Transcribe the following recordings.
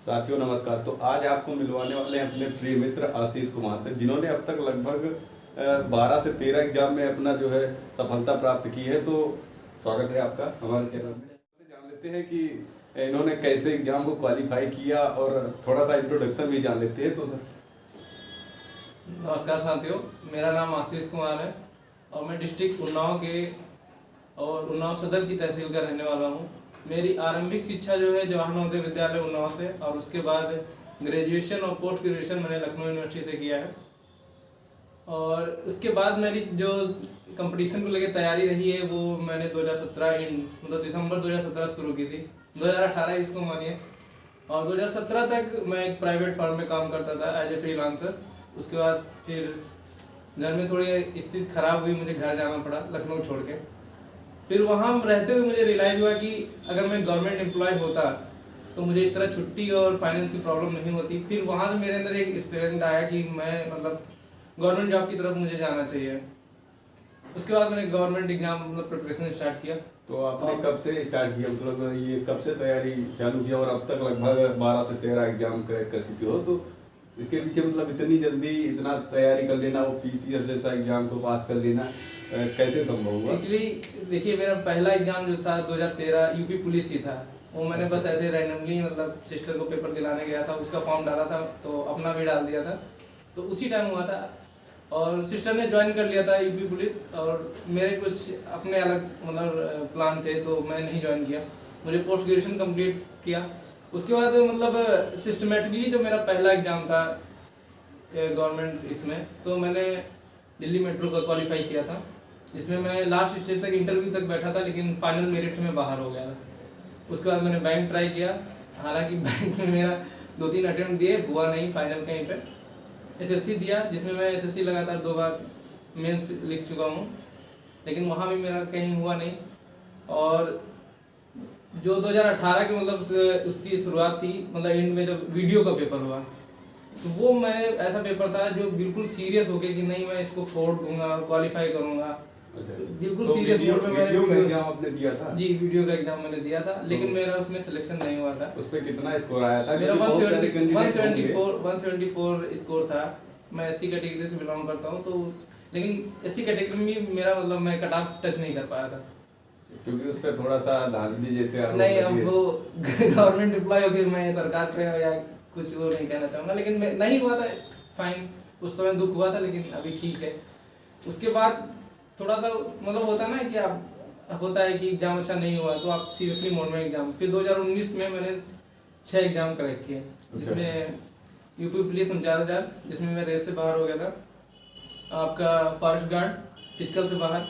साथियों नमस्कार। तो आज आपको मिलवाने वाले हैं अपने प्रिय मित्र आशीष कुमार से, जिन्होंने अब तक लगभग 12 से 13 एग्जाम में अपना जो है सफलता प्राप्त की है। तो स्वागत है आपका हमारे चैनल में। जान लेते हैं कि इन्होंने कैसे एग्जाम को क्वालिफाई किया और थोड़ा सा इंट्रोडक्शन भी जान लेते हैं। तो सर नमस्कार साथियों, मेरा नाम आशीष कुमार है और मैं डिस्ट्रिक्ट उन्नाव के और उन्नाव सदर की तहसील का रहने वाला हूँ। मेरी आरंभिक शिक्षा जो है जवाहर नवोदय विद्यालय उन्नाव से, और उसके बाद ग्रेजुएशन और पोस्ट ग्रेजुएशन मैंने लखनऊ यूनिवर्सिटी से किया है। और उसके बाद मेरी जो कंपटीशन को लेकर तैयारी रही है वो मैंने 2017 दिसंबर 2017 शुरू की थी, 2018 इसको मानिए। और 2017 तक मैं एक प्राइवेट फर्म में काम करता था एज ए फ्रीलांसर। उसके बाद फिर घर में थोड़ी स्थिति खराब हुई, मुझे घर जाना पड़ा लखनऊ छोड़ के। फिर वहाँ रहते हुए मुझे रियलाइज़ हुआ कि अगर मैं गवर्नमेंट एम्प्लॉय होता तो मुझे इस तरह छुट्टी और फाइनेंस की प्रॉब्लम नहीं होती। फिर वहाँ से मेरे अंदर एक एक्सपीरियंस आया कि मैं गवर्नमेंट जॉब की तरफ मुझे जाना चाहिए। उसके बाद मैंने गवर्नमेंट एग्जाम प्रिपरेशन स्टार्ट किया। तो आपने कब से स्टार्ट किया, मतलब ये कब से तैयारी चालू किया और अब तक लगभग 12 से 13 एग्जाम क्रैक कर चुके हो? तो इसके पीछे मतलब इतनी जल्दी इतना तैयारी कर लेना, वो पीसीएस जैसा एग्जाम को पास कर लेना कैसे संभव हुआ? एक्चुअली देखिए, मेरा पहला एग्जाम जो था 2013 यूपी पुलिस ही था। वो मैंने बस ऐसे रैंडमली सिस्टर को पेपर दिलाने गया था, उसका फॉर्म डाला था तो अपना भी डाल दिया था, तो उसी टाइम हुआ था। और सिस्टर ने ज्वाइन कर लिया था यूपी पुलिस, और मेरे कुछ अपने अलग प्लान थे तो मैं नहीं ज्वाइन किया। मुझे पोस्ट ग्रेजुएशन कंप्लीट किया। उसके बाद सिस्टमेटिकली जो मेरा पहला एग्जाम था गवर्नमेंट इसमें, तो मैंने दिल्ली मेट्रो का क्वालिफाई किया था। इसमें मैं लास्ट स्टेज तक इंटरव्यू तक बैठा था, लेकिन फाइनल मेरिट में बाहर हो गया था। उसके बाद मैंने बैंक ट्राई किया, हालांकि बैंक में मेरा 2-3 अटेम्प्ट दिए, हुआ नहीं फाइनल कहीं पे। एसएससी दिया, जिसमें मैं एसएससी लगातार 2 बार मेंस लिख चुका हूँ, लेकिन वहाँ भी मेरा कहीं हुआ नहीं। और जो 2018 के उसकी शुरुआत थी, एंड में जब वीडियो का पेपर हुआ, तो वो मैं ऐसा पेपर था जो बिल्कुल सीरियस होके कि नहीं मैं इसको फोड़ दूंगा, क्वालिफाई करूंगा। बिल्कुल तो सीरियस मोड में मैंने वीडियो का एग्जाम आपने दिया था? जी, वीडियो का एग्जाम मैंने दिया था, लेकिन मेरा उसमें सिलेक्शन नहीं हुआ था। उस पे कितना स्कोर आया था? मेरा 174 स्कोर था। मैं एससी कैटेगरी से बिलोंग करता हूँ, तो लेकिन एससी कैटेगरी में मेरा मैं कट ऑफ टच नहीं कर पाया था, क्योंकि उस पर थोड़ा सा धांधली जैसे आरोप नहीं। अब वो गवर्नमेंट एम्प्लॉय हो के मैं सरकार पे या कुछ वो नहीं कहना चाहूँगा, लेकिन नहीं हुआ था। फाइन, उस समय दुख हुआ था, लेकिन अभी ठीक है। उसके बाद थोड़ा सा होता है ना कि आप होता है कि एग्जाम अच्छा नहीं हुआ तो आप सीरियसली मोड में एग्जाम। फिर 2019 में मैंने 6 एग्जाम क्रैक किए, जिसमें यूपी पुलिस 49,000, जिसमें मैं रेस से बाहर हो गया था। आपका फॉरेस्ट गार्ड फिजिकल से बाहर,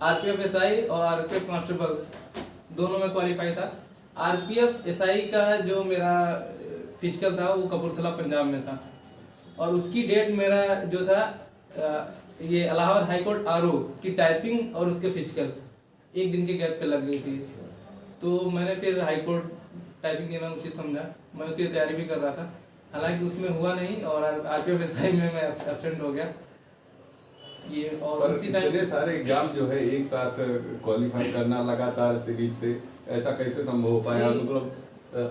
आरपीएफ एसआई और आरपीएफ कांस्टेबल दोनों में क्वालिफाई था। आरपीएफ एसआई का जो मेरा फिजिकल था वो कपूरथला पंजाब में था, और उसकी डेट मेरा जो था ये इलाहाबाद हाई कोर्ट आरओ की टाइपिंग और उसके फिजिकल एक दिन के गैप पे लग गई थी। तो मैंने फिर हाई कोर्ट टाइपिंग देना उचित समझा, मैं उसकी तैयारी भी कर रहा था, हालांकि उसमें हुआ नहीं और आरपीएफ एसआई में मैं एब्सेंट हो गया। ये और उसी टाइम इतने सारे एग्जाम जो है एक साथ क्वालिफाई करना लगातार सीरीज से, ऐसा कैसे संभव हो पाया? मतलब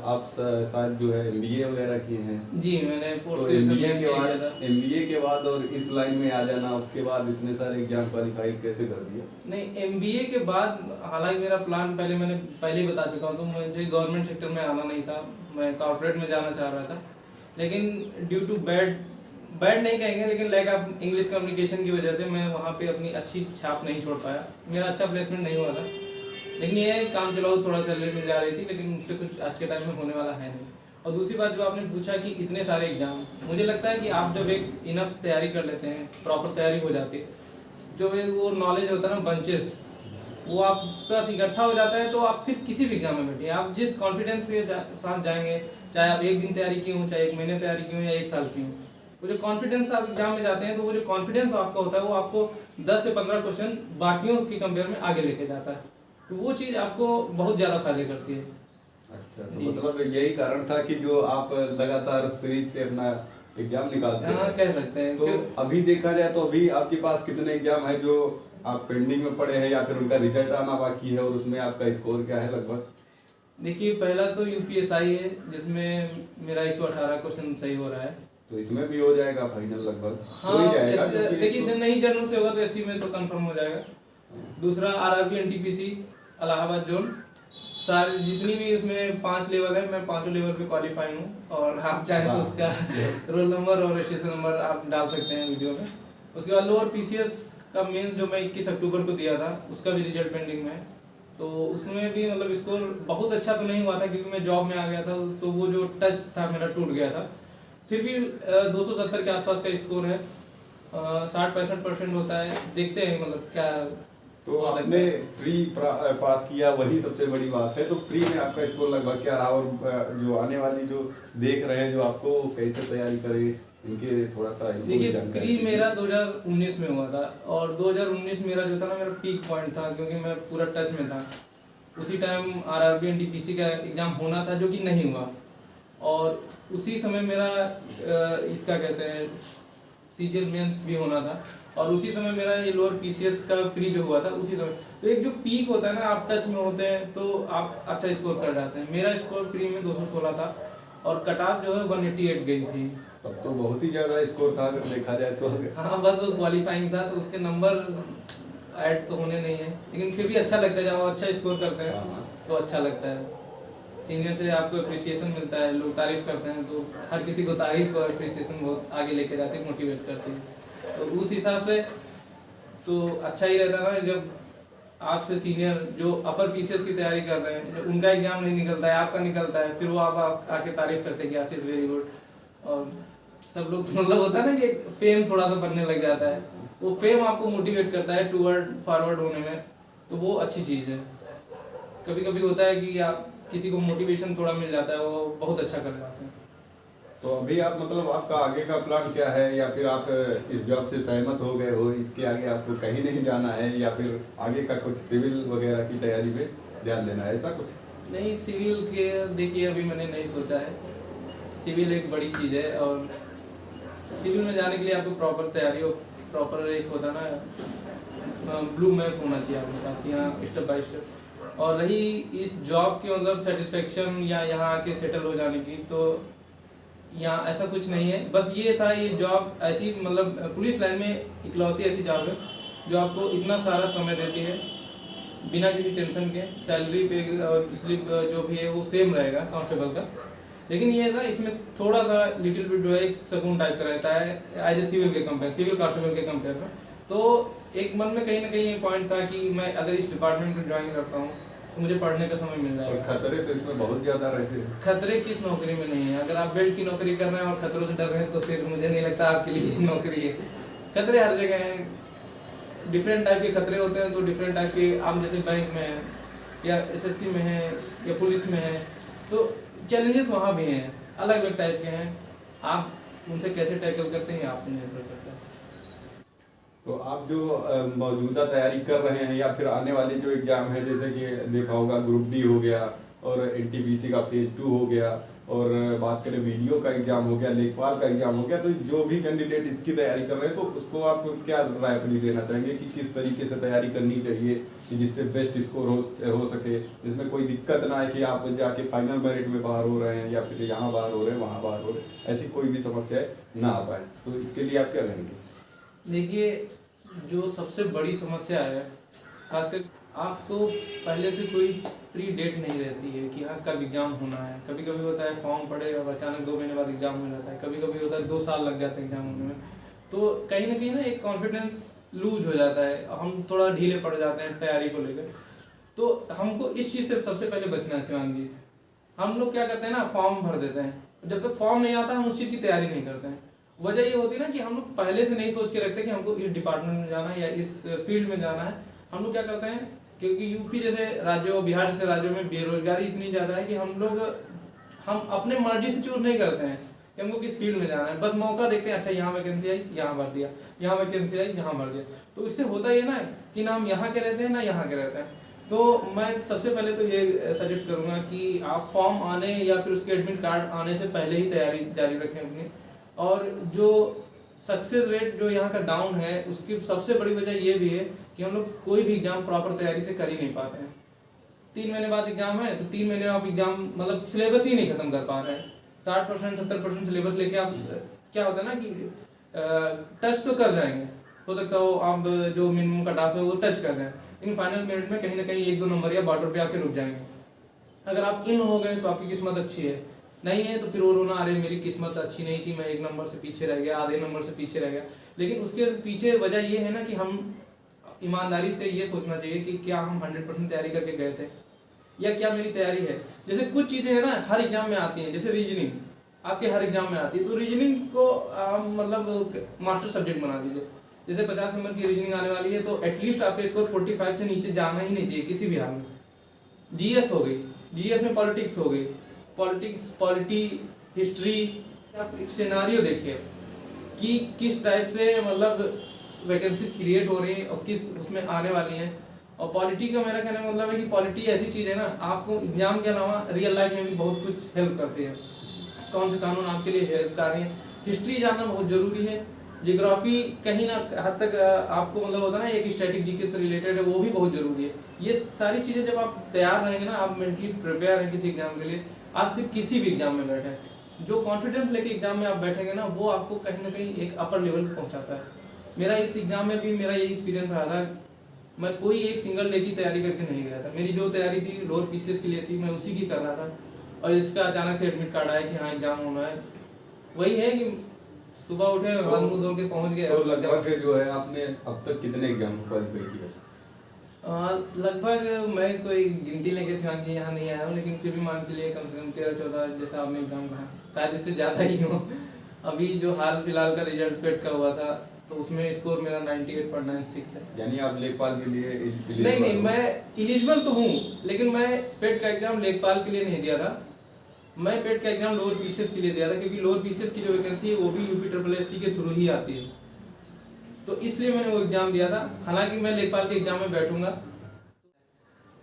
आप शायद जो है एमबीए वगैरह किए हैं? जी, मैंने तो एमबीए के बाद और इस लाइन में आ जाना, उसके बाद इतने सारे एग्जाम क्वालिफाई कैसे कर दिया? नहीं, एमबीए के बाद हालांकि मेरा प्लान मैंने पहले ही बता चुका हूँ, तो मुझे गवर्नमेंट सेक्टर में आना नहीं था, मैं कॉर्पोरेट में जाना चाह रहा था। लेकिन ड्यू टू बैड नहीं कहेंगे, लेकिन लैक ऑफ इंग्लिश कम्युनिकेशन की वजह से मैं वहाँ पे अपनी अच्छी छाप नहीं छोड़ पाया, मेरा अच्छा प्लेसमेंट नहीं हुआ था। लेकिन ये काम चलाओ, थोड़ा सैलरी मिल जा रही थी, लेकिन उससे कुछ आज के टाइम में होने वाला है नहीं। और दूसरी बात जो आपने पूछा कि इतने सारे एग्जाम, मुझे लगता है कि आप जब एक इनफ तैयारी कर लेते हैं, प्रॉपर तैयारी हो जाती है, जो वो नॉलेज होता है ना बंचेस, वो आप पास इकट्ठा हो जाता है, तो आप फिर किसी भी एग्जाम में बैठिए, आप जिस कॉन्फिडेंस के साथ जाएंगे, चाहे आप 1 दिन तैयारी की हो, चाहे 1 महीने तैयारी की हो या 1 साल की हो, वो जो कॉन्फिडेंस आप एग्जाम में जाते हैं, तो वो जो कॉन्फिडेंस आपका होता है वो आपको 10 से 15 क्वेश्चन बाकियों की कंपेयर में आगे लेके जाता है, तो वो चीज़ आपको बहुत ज़्यादा फायदे करती है। अच्छा, तो मतलब यही कारण था कि जो आप लगातार सीरीज से अपना एग्जाम निकालते हैं? कह सकते हैं। तो अभी देखा जाए तो अभी आपके पास कितने एग्जाम है जो आप पेंडिंग में पड़े हैं, या फिर उनका रिजल्ट आना बाकी है, और उसमें आपका स्कोर क्या है लगभग? देखिए पहला तो यूपीएसआई है जिसमें मेरा 118 क्वेश्चन सही हो रहा है। तो इसमें भी हो जाएगा फाइनल लगभग, हो ही हाँ जाएगा क्योंकि देखिए नहीं जनरल से होगा तो एससी में तो कंफर्म हो जाएगा। दूसरा आरआरबी एनटीपीसी इलाहाबाद जोन, सारी जितनी भी उसमें 5 लेवल है, मैं 5 लेवल पे क्वालिफाई हूँ। और आप चाहें तो उसका रोल नंबर और रजिस्ट्रेशन नंबर आप डाल सकते हैं वीडियो में। उसके बाद लोअर पीसीएस का मेन जो मैं 21 अक्टूबर को दिया था उसका भी रिजल्ट पेंडिंग में है। तो उसमें भी मतलब स्कोर बहुत अच्छा तो नहीं हुआ था क्योंकि मैं जॉब में आ गया था, तो वो जो टच था मेरा टूट गया था। फिर भी 270 के आसपास का स्कोर है, 60-65% होता है। देखते हैं मतलब क्या। तो आपने प्री पास किया वही सबसे बड़ी बात है। तो प्री में आपका स्कोर लगभग क्या रहा, और जो आने वाली जो देख रहे हैं जो आपको कैसे तैयारी करें इनके थोड़ा सा देखिए प्री मेरा 2019 में हुआ था, और 2019 मेरा जो था ना मेरा पीक पॉइंट था क्योंकि मैं पूरा टच में था। उसी टाइम आरआरबी एनटीपीसी का एग्ज़ाम होना था जो कि नहीं हुआ, और उसी समय मेरा इसका कहते हैं सीजीएल मेंस भी होना था, और उसी समय मेरा ये लोअर पीसीएस का प्री जो हुआ था उसी समय। तो एक जो पीक होता है ना, आप टच में होते हैं तो आप अच्छा स्कोर कर जाते हैं। मेरा स्कोर प्री में 216 था और कट ऑफ जो है 188 गई थी। तब तो बहुत ही ज्यादा स्कोर था अगर देखा जाए तो। हाँ बस वो क्वालिफाइंग था, तो उसके नंबर ऐड तो होने नहीं है, लेकिन फिर भी अच्छा लगता है जब आप अच्छा स्कोर करते हैं तो अच्छा लगता है। सीनियर से आपको अप्रिसिएशन मिलता है, लोग तारीफ करते हैं, तो हर किसी को तारीफ और अप्रिसिएशन बहुत आगे लेके जाती है, मोटिवेट करती है। तो उस हिसाब से तो अच्छा ही रहता है जब आपसे सीनियर जो अपर पीसीएस की तैयारी कर रहे हैं, जब उनका एग्जाम नहीं निकलता है आपका निकलता है, फिर वो आप आके तारीफ करते हैं कि आशीष वेरी गुड। और सब लोग मतलब होता है ना कि फेम थोड़ा सा बनने लग जाता है, वो फेम आपको मोटिवेट करता है टूवर्ड फॉरवर्ड होने में, तो वो अच्छी चीज़ है। कभी कभी होता है कि आप किसी को मोटिवेशन थोड़ा मिल जाता है, वो बहुत अच्छा कर जाते हैं। तो अभी आप मतलब आपका आगे का प्लान क्या है, या फिर आप इस जॉब से सहमत हो गए हो, इसके आगे आपको कहीं नहीं जाना है, या फिर आगे का कुछ सिविल वगैरह की तैयारी पे ध्यान देना है, ऐसा कुछ? नहीं सिविल के देखिए अभी मैंने नहीं सोचा है। सिविल एक बड़ी चीज़ है, और सिविल में जाने के लिए आपको प्रॉपर तैयारी हो, प्रॉपर एक होता ना ब्लू मैप होना चाहिए आपके पास कि यहाँ स्टेप बाय स्टेप। और रही इस जॉब की मतलब सेटिस्फेक्शन या यहाँ आके सेटल हो जाने की, तो यहाँ ऐसा कुछ नहीं है। बस ये था ये जॉब ऐसी मतलब पुलिस लाइन में इकलौती ऐसी जॉब है जो आपको इतना सारा समय देती है बिना किसी टेंशन के। सैलरी पे और स्लिप जो भी है वो सेम रहेगा कांस्टेबल का, लेकिन ये ना इसमें थोड़ा सा लिटिल बिट जो है एक सुकून टाइप का रहता है एज ए सिविल के कंपेयर, सिविल कांस्टेबल के कंपेयर में। तो एक मन में कहीं ना कहीं ये पॉइंट था कि मैं अगर इस डिपार्टमेंट को ज्वाइन करता हूँ तो मुझे पढ़ने का समय मिल जाएगा। खतरे तो इसमें बहुत ज्यादा रहते हैं। खतरे किस नौकरी में नहीं है? अगर आप बेल्ट की नौकरी कर रहे हैं और खतरों से डर रहे हैं तो फिर मुझे नहीं लगता आपके लिए नौकरी है। खतरे हर जगह हैं, डिफरेंट टाइप के खतरे होते हैं। तो डिफरेंट टाइप के आप जैसे बैंक में है या एसएससी में है या पुलिस में है, तो चैलेंजेस वहाँ भी हैं, अलग अलग टाइप के हैं। आप उनसे कैसे टैकल करते हैं आप निर्भर करता है। तो आप जो मौजूदा तैयारी कर रहे हैं या फिर आने वाले जो एग्जाम है, जैसे कि देखा होगा ग्रुप डी हो गया और एनटीपीसी का फेज 2 हो गया, और बात करें वीडियो का एग्जाम हो गया, लेखपाल का एग्जाम हो गया, तो जो भी कैंडिडेट इसकी तैयारी कर रहे हैं तो उसको आप क्या राय अपनी देना चाहेंगे कि किस तरीके से तैयारी करनी चाहिए कि जिससे बेस्ट स्कोर हो सके, जिसमें कोई दिक्कत ना आए कि आप जाके फाइनल मेरिट में बाहर हो रहे हैं या फिर यहाँ बाहर हो रहे हैं वहाँ बाहर हो रहे हैं, ऐसी कोई भी समस्या ना आ पाए। तो इसके लिए आप क्या कहेंगे? देखिए जो सबसे बड़ी समस्या है, खासकर आपको पहले से कोई प्री डेट नहीं रहती है कि हाँ कब एग्ज़ाम होना है। कभी कभी होता है फॉर्म पड़े और अचानक 2 महीने बाद एग्ज़ाम हो जाता है, कभी कभी होता है 2 साल लग जाते हैं एग्ज़ाम होने में। तो कहीं ना एक कॉन्फिडेंस लूज हो जाता है, हम थोड़ा ढीले पड़ जाते हैं तैयारी को लेकर। तो हमको इस चीज़ से सबसे पहले बचना है शिवांग जी। हम लोग क्या करते हैं ना, फॉर्म भर देते हैं, जब तक फॉर्म नहीं आता हम उस चीज़ की तैयारी नहीं करते हैं। वजह ये होती है ना कि हम लोग पहले से नहीं सोच के रखते कि हमको इस डिपार्टमेंट में जाना है या इस फील्ड में जाना है। हम लोग क्या करते हैं, क्योंकि यूपी जैसे राज्यों, बिहार जैसे राज्यों में बेरोजगारी इतनी ज़्यादा है कि हम अपने मर्जी से चूज नहीं करते हैं कि हमको किस फील्ड में जाना है। बस मौका देखते हैं, अच्छा यहाँ वैकेंसी आई यहाँ भर दिया, यहाँ वैकेंसी आई यहाँ भर दिया। तो इससे होता ये ना कि ना हम यहाँ के रहते हैं ना यहाँ के रहते हैं। तो मैं सबसे पहले तो ये सजेस्ट करूँगा कि आप फॉर्म आने या फिर उसके एडमिट कार्ड आने से पहले ही तैयारी जारी रखें अपनी। और जो सक्सेस रेट जो यहाँ का डाउन है उसकी सबसे बड़ी वजह ये भी है कि हम लोग कोई भी एग्जाम प्रॉपर तैयारी से कर ही नहीं पाते हैं। 3 महीने बाद एग्जाम है, तो 3 महीने में आप एग्जाम मतलब सिलेबस ही नहीं खत्म कर पा रहे हैं। 60% 70% सिलेबस लेके आप क्या होता है ना कि टच तो कर जाएंगे, हो सकता हो आप जो मिनिमम कट ऑफ है वो टच कर रहे हैं, लेकिन फाइनल मिनट में कहीं ना कहीं 1-2 नंबर या बॉर्डर पे आके रुक जाएंगे। अगर आप इन हो गए तो आपकी किस्मत अच्छी है, नहीं है तो फिर वो रोना, अरे मेरी किस्मत अच्छी नहीं थी, मैं 1 नंबर से पीछे रह गया, आधे नंबर से पीछे रह गया। लेकिन उसके पीछे वजह ये है ना कि हम ईमानदारी से ये सोचना चाहिए कि क्या हम 100% तैयारी करके गए थे, या क्या मेरी तैयारी है। जैसे कुछ चीज़ें हैं ना हर एग्जाम में आती हैं, जैसे रीजनिंग आपके हर एग्जाम में आती है, तो रीजनिंग को आप मतलब मास्टर सब्जेक्ट बना दीजिए। जैसे 50 नंबर की रीजनिंग आने वाली है, तो एटलीस्ट आपका स्कोर 45 से नीचे जाना ही नहीं चाहिए किसी भी हाल में। जीएस हो गई, जीएस में पॉलिटिक्स हो गई, पॉलिटिक्स, पॉलिटी, हिस्ट्री, आप एक सिनारियो देखिए कि किस टाइप से मतलब वैकेंसीज क्रिएट हो रही हैं और किस उसमें आने वाली हैं। और पॉलिटी का मेरा कहने का मतलब है कि पॉलिटी ऐसी चीज़ है ना, आपको एग्जाम के अलावा रियल लाइफ में भी बहुत कुछ हेल्प करती है। कौन से कानून आपके लिए हेल्पकारी हैं, हिस्ट्री जानना बहुत ज़रूरी है, जियोग्राफी कहीं ना हद तक आपको मतलब होता है ना एक स्टैटिक जीके से रिलेटेड है, वो भी बहुत ज़रूरी है। ये सारी चीज़ें जब आप तैयार रहेंगे ना, आप मेंटली प्रिपेयर हैं किसी एग्जाम के लिए, आप फिर किसी भी एग्जाम में बैठें, जो कॉन्फिडेंस लेके एग्जाम में आप बैठेंगे ना, वो आपको कहीं ना कहीं एक अपर लेवल पहुँचाता है। मेरा इस एग्जाम में भी मेरा यही एक्सपीरियंस रहा था, मैं कोई एक सिंगल डे की तैयारी करके नहीं गया था। मेरी जो तैयारी थी लोअर पीसीएस के लिए थी, मैं उसी की कर रहा था, और इसका अचानक से एडमिट कार्ड आया कि हाँ एग्जाम होना है। वही है कि सुबह उठे, हाथ मुंह धो के पहुंच गए। तो लगभग जो है आपने अब तक कितने एग्जाम क्वालिफाई किए? लगभग मैं कोई गिनती लेके शिवांग जी यहाँ नहीं आया हूँ, लेकिन फिर भी मान चलिए कम से कम 13-14 जैसा आपने एग्जाम कहा, शायद इससे ज़्यादा ही हो। अभी जो हाल फिलहाल का रिजल्ट पेट का हुआ था, तो उसमें स्कोर मेरा 98.96 है। यानी आप लेखपाल के लिए नहीं, मैं एलिजिबल तो हूँ, लेकिन मैं पेट का एग्जाम लेखपाल के लिए नहीं दिया था, मैं पेट का एग्जाम लोअर पीसीएस के लिए दिया था, क्योंकि लोअर पीसीएस की जो वैकेंसी है वो भी यूपी के थ्रू ही आती है, तो इसलिए मैंने वो एग्जाम दिया था। हालांकि मैं लेखपाल के एग्जाम में बैठूंगा।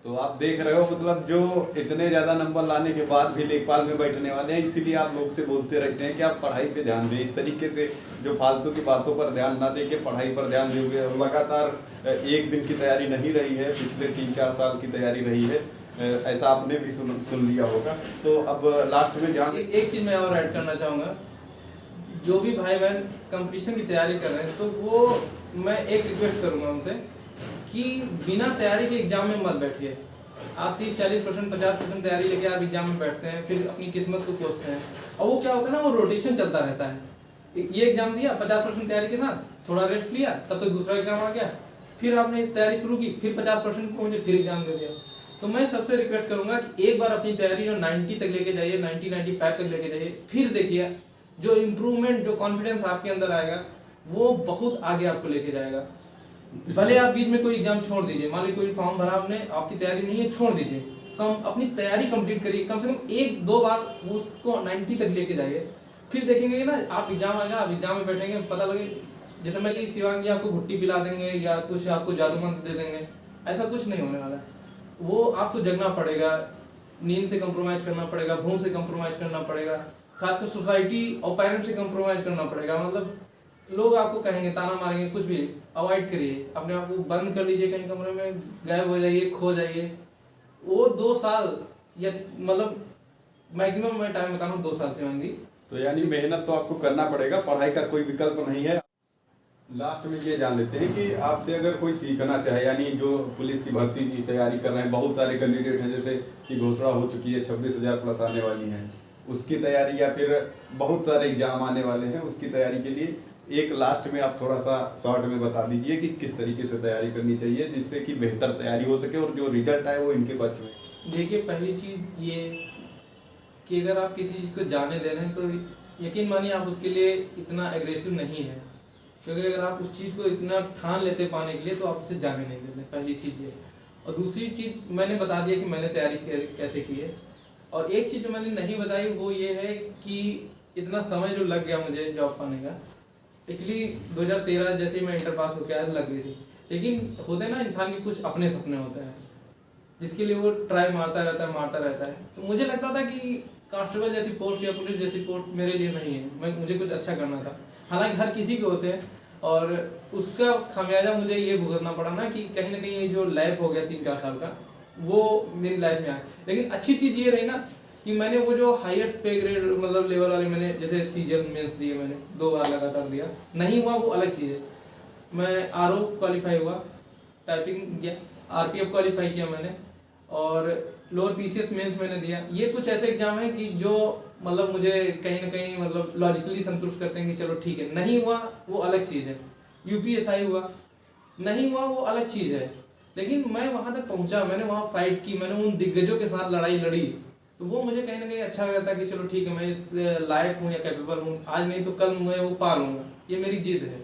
तो आप देख रहे हो, मतलब जो इतने ज़्यादा नंबर लाने के बाद भी लेखपाल में बैठने वाले हैं, इसीलिए आप लोग से बोलते रहते हैं कि आप पढ़ाई पे ध्यान दें। इस तरीके से जो फालतू की बातों पर ध्यान ना दे के पढ़ाई पर ध्यान दोगे। लगातार एक दिन की तैयारी नहीं रही है, पिछले 3-4 साल की तैयारी रही है, ऐसा आपने भी सुन लिया होगा। तो अब लास्ट में जहाँ एक चीज़ मैं और ऐड करना चाहूँगा, जो भी भाई बहन कंपटीशन की तैयारी कर रहे हैं, तो वो मैं एक रिक्वेस्ट करूँगा उनसे कि बिना तैयारी के एग्जाम में मत बैठिए। आप 30-40%, 50% तैयारी लेके आप एग्जाम में बैठते हैं, फिर अपनी किस्मत को कोसते हैं, और वो क्या होता है ना, वो रोटेशन चलता रहता है। ये एग्जाम दिया 50% तैयारी के साथ, थोड़ा रेस्ट लिया, तब तक दूसरा एग्जाम आ गया, फिर आपने तैयारी शुरू की, फिर 50% पहुंचे, फिर एग्जाम दे दिया। तो मैं सबसे रिक्वेस्ट करूंगा कि एक बार अपनी तैयारी जो 90 तक लेके जाइए, 90-95 तक लेके जाइए, फिर देखिए जो इम्प्रूवमेंट, जो कॉन्फिडेंस आपके अंदर आएगा, वो बहुत आगे आपको लेके जाएगा। भले आप बीच में कोई एग्जाम छोड़ दीजिए, मान लीजिए कोई फॉर्म भरा आपने, आपकी तैयारी नहीं है, छोड़ दीजिए, अपनी तैयारी कंप्लीट करिए, कम से कम 1-2 बार उसको 90 तक लेके जाइए, फिर देखेंगे ना आप एग्जाम आएगा, आप एग्जाम में बैठेंगे, पता लगे जैसे मैं कि शिवांग जी आपको घुट्टी पिला देंगे या कुछ आपको जादू मंत्र दे देंगे, ऐसा कुछ नहीं होने वाला है। वो आपको जगना पड़ेगा, नींद से कंप्रोमाइज करना पड़ेगा, भूख से कंप्रोमाइज करना पड़ेगा, खासकर सोसाइटी और पेरेंट्स से कंप्रोमाइज करना पड़ेगा। मतलब लोग आपको कहेंगे, ताना मारेंगे, कुछ भी अवॉइड करिए, अपने आप को बंद कर लीजिए, कहीं कमरे में गायब हो जाइए, खो जाइए। वो 2 साल या मतलब मैक्सिमम मैं टाइम बता रहा हूँ 2 साल से मांगी। तो यानी मेहनत तो आपको करना पड़ेगा, पढ़ाई का कोई विकल्प नहीं है। लास्ट में ये जान लेते हैं कि आपसे अगर कोई सीखना चाहे, यानी जो पुलिस की भर्ती की तैयारी कर रहे हैं, बहुत सारे कैंडिडेट हैं, जैसे कि घोषणा हो चुकी है, 26,000 प्लस आने वाली हैं, उसकी तैयारी, या फिर बहुत सारे एग्जाम आने वाले हैं, उसकी तैयारी के लिए एक लास्ट में आप थोड़ा सा शॉर्ट में बता दीजिए कि किस तरीके से तैयारी करनी चाहिए, जिससे कि बेहतर तैयारी हो सके और जो रिजल्ट आए वो इनके पक्ष में। देखिए, पहली चीज़ ये कि अगर आप किसी चीज़ को जाने दे रहे हैं, तो यकीन मानिए आप उसके लिए इतना एग्रेसिव नहीं है, क्योंकि अगर आप उस चीज़ को इतना ठान लेते पाने के लिए, तो आप उसे जाने नहीं देते। पहली चीज़ ये। और दूसरी चीज़ मैंने बता दिया कि मैंने तैयारी कैसे की है। और एक चीज़ जो मैंने नहीं बताई वो ये है कि इतना समय जो लग गया मुझे जॉब पाने का, एक्चुअली 2013 जैसे ही मैं इंटर पास होकर आया लग गई थी, लेकिन होते ना इंसान के कुछ अपने सपने होते हैं जिसके लिए वो ट्राई मारता रहता है। तो मुझे लगता था कि कांस्टेबल जैसी पोस्ट या पुलिस जैसी पोस्ट मेरे लिए नहीं है, मुझे कुछ अच्छा करना था। हालांकि हर किसी के होते हैं, और उसका खामियाजा मुझे ये भुगतना पड़ा ना कि कहीं ना कहीं ये जो लैप हो गया 3-4 साल का, वो मेरी लाइफ में आए। लेकिन अच्छी चीज़ ये रही ना कि मैंने वो जो हाईएस्ट पे ग्रेड मतलब लेवल वाले मैंने जैसे सीजीएल मेंस दिए, मैंने 2 बार लगातार दिया, नहीं हुआ वो अलग चीज़ है। मैं आरओ क्वालिफाई हुआ, टाइपिंग किया, आरपीएफ क्वालिफाई किया मैंने, और लोअर पीसीएस मेंस मैंने दिया। ये कुछ ऐसे एग्जाम है कि जो मतलब मुझे कहीं ना कहीं मतलब लॉजिकली संतुष्ट करते हैं कि चलो ठीक है। नहीं हुआ वो अलग चीज़ है। यूपीएसआई हुआ, नहीं हुआ वो अलग चीज़ है। लेकिन मैं वहाँ तक पहुँचा, मैंने वहाँ फाइट की, मैंने उन दिग्गजों के साथ लड़ाई लड़ी, तो वो मुझे कहीं ना कहीं अच्छा लगता है कि चलो ठीक है, मैं इस लायक हूँ या कैपेबल हूँ, आज नहीं तो कल मैं वो पा लूँगा। ये मेरी जिद है,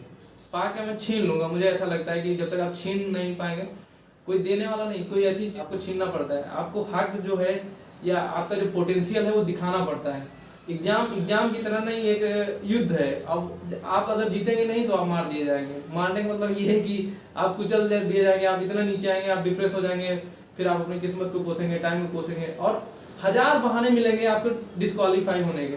पा के मैं छीन लूँगा। मुझे ऐसा लगता है कि जब तक आप छीन नहीं पाएंगे, कोई देने वाला नहीं, कोई ऐसी चीज़ आपको छीनना पड़ता है। आपको हक जो है या आपका जो पोटेंशियल है वो दिखाना पड़ता है। एग्जाम की तरह नहीं, एक युद्ध है। अब आप अगर जीतेंगे नहीं तो आप मार दिए जाएंगे। मारने का मतलब ये है कि आप कुचल दिए जाएंगे, आप इतना नीचे आएंगे, आप डिप्रेस हो जाएंगे, फिर आप अपनी किस्मत को कोसेंगे, टाइम को कोसेंगे, और 1000 बहाने मिलेंगे आपको डिस्क्वालीफाई होने के।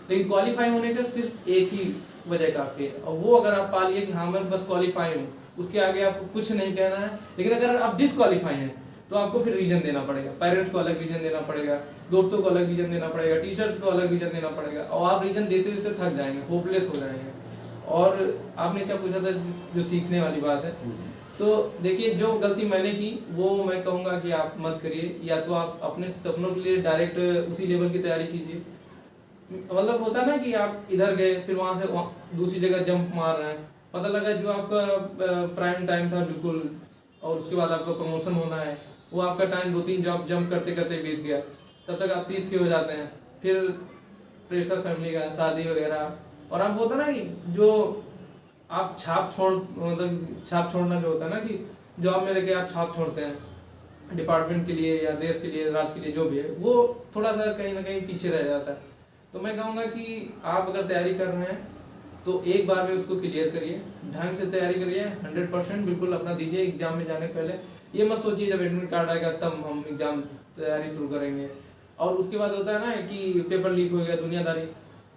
लेकिन क्वालिफाई होने का सिर्फ एक ही वजह काफ़ी है, और वो अगर आप पा लिए कि हाँ मैं बस क्वालिफाई हूँ, उसके आगे आपको कुछ नहीं कहना है। लेकिन अगर आप डिस्क्वालीफाई हैं तो आपको फिर रीजन देना पड़ेगा, पेरेंट्स को अलग रीजन देना पड़ेगा, दोस्तों को अलग रीजन देना पड़ेगा, टीचर्स को अलग रीजन देना पड़ेगा, और आप रीजन देते देते थक जाएंगे, होपलेस हो जाएंगे। और आपने क्या पूछा था जो सीखने वाली बात है, तो देखिए जो गलती मैंने की वो मैं कहूँगा कि आप मत करिए। या तो आप अपने सपनों के लिए डायरेक्ट उसी लेवल की तैयारी कीजिए। मतलब होता है ना कि आप इधर गए, फिर वहाँ से दूसरी जगह जंप मार रहे हैं, पता लगा जो आपका प्राइम टाइम था बिल्कुल, और उसके बाद आपका प्रमोशन होना है, वो आपका टाइम 2-3 जॉब जंप करते करते बीत गया, तब तक आप 30 के हो जाते हैं। फिर प्रेशर फैमिली का, शादी वगैरह, और आप होता ना कि जो आप छाप छोड़ना जो होता है ना कि जॉब में लेके आप छाप छोड़ते हैं डिपार्टमेंट के लिए या देश के लिए, राज्य के लिए, जो भी है, वो थोड़ा सा कहीं ना कहीं पीछे रह जाता है। तो मैं कहूँगा कि आप अगर तैयारी कर रहे हैं तो एक बार में उसको क्लियर करिए, ढंग से तैयारी करिए, 100% बिल्कुल अपना दीजिए। एग्जाम में जाने से पहले ये मत सोचिए जब एडमिट कार्ड आएगा तब हम एग्जाम तैयारी शुरू करेंगे। और उसके बाद होता है ना कि पेपर लीक हो गया, दुनियादारी।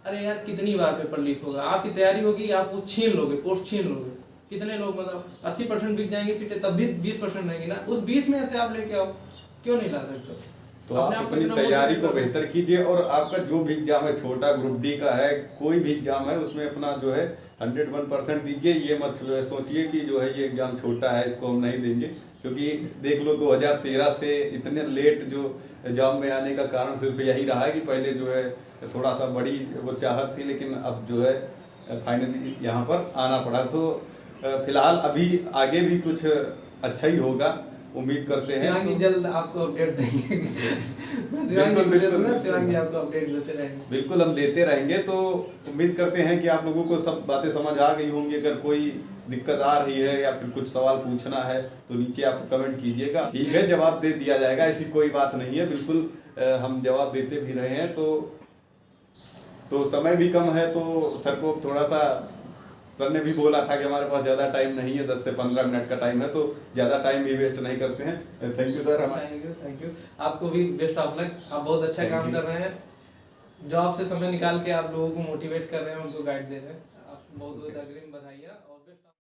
अरे यार कितनी बार पेपर लीक होगा, आपकी तैयारी होगी, आप वो छीन लोगे, पोस्ट छीन लोगे। कितने लोग मतलब 80% बिक जाएंगे सीटें, तब भी 20% रहेंगी ना, उस 20 में से आप लेके आओ, क्यों नहीं ला सकते? तो आप अपनी तैयारी को बेहतर कीजिए, और आपका जो भी एग्जाम है, छोटा ग्रुप डी का है, कोई भी एग्जाम है, उसमें अपना जो है 101% दीजिए। ये मत सोचिए कि जो है ये एग्जाम छोटा है, इसको हम नहीं देंगे, क्योंकि देख लो 2013 से इतने लेट जो एग्जाम में आने का कारण सिर्फ यही रहा है कि पहले जो है थोड़ा सा बड़ी वो चाहत थी, लेकिन अब जो है फाइनली यहाँ पर आना पड़ा। तो फिलहाल अभी आगे भी कुछ अच्छा ही होगा, उम्मीद करते हैं। शिवांगी जल्द आपको अपडेट देंगे। शिवांगी आपको अपडेट देते रहेंगे। बिल्कुल हम देते रहेंगे। तो उम्मीद करते हैं कि आप लोगों को सब बातें समझ आ गई होंगी। अगर कोई दिक्कत आ रही है या फिर कुछ सवाल पूछना है तो नीचे आप कमेंट कीजिएगा, ठीक है, जवाब दे दिया जाएगा, ऐसी कोई बात नहीं है। बिल्कुल हम जवाब देते भी रहे हैं। तो समय भी कम है, तो सर को थोड़ा सा, सर ने भी बोला था कि हमारे पास ज़्यादा टाइम नहीं है, 10 से 15 मिनट का टाइम है, तो ज़्यादा टाइम भी वेस्ट नहीं करते हैं। Thank you sir. Thank you. आपको भी बेस्ट ऑफ लक। आप बहुत अच्छा काम कर रहे हैं, जॉब से समय निकाल के आप लोगों को मोटिवेट कर रहे हैं, उनको गाइड दे रहे हैं। आप बहुत बहुत अग्रिम बधाइयाँ।